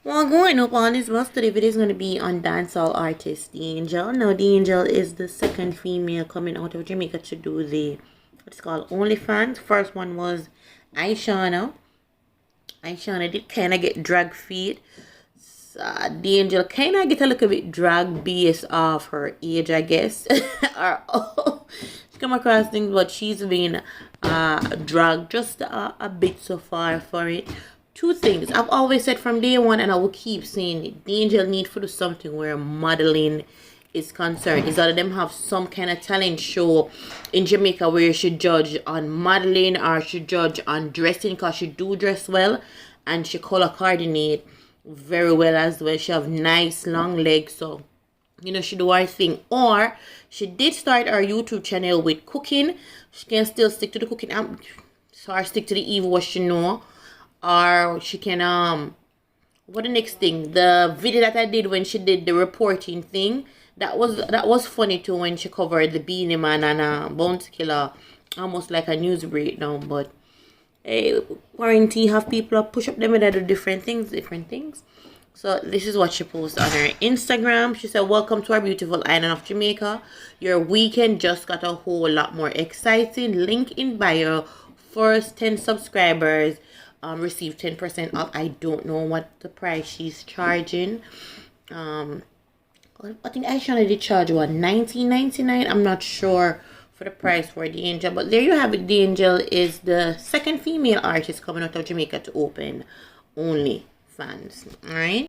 Well, going up on this well, today video is going to be on dancehall artist Dangel. Now, Dangel is the second female coming out of Jamaica to do the what's called ONLYFANS. First one was Aishana. Aishana did kind of get drag feet. Dangel kind of get a little bit drag based off her age, I guess. or she come across things, but she's been dragged just a bit so far for it. Two things I've always said from day one, and I will keep saying it. Dangel need to do something where modeling is concerned. Is that them have some kind of talent show in Jamaica where you should judge on modeling or should judge on dressing, because she do dress well and she color coordinate very well as well. She have nice long legs, so you know she do her thing. Or she did start her YouTube channel with cooking. She can still stick to the cooking, or stick to the evil what she know. Or she can what the next thing, the video that I did when she did the reporting thing, that was funny too, when she covered the Beanie Man and Bounty Killer, almost like a news breakdown. But hey, quarantine have people push up them and do different things. So this is what she posted on her Instagram. She said, "Welcome to our beautiful island of Jamaica. Your weekend just got a whole lot more exciting. Link in bio. First 10 subscribers receive 10% off." I don't know what the price she's charging. I think Aishana did charge what, $19.99. I'm not sure for the price for Dangel, but there you have it. Dangel is the second female artist coming out of Jamaica to open OnlyFans. All right.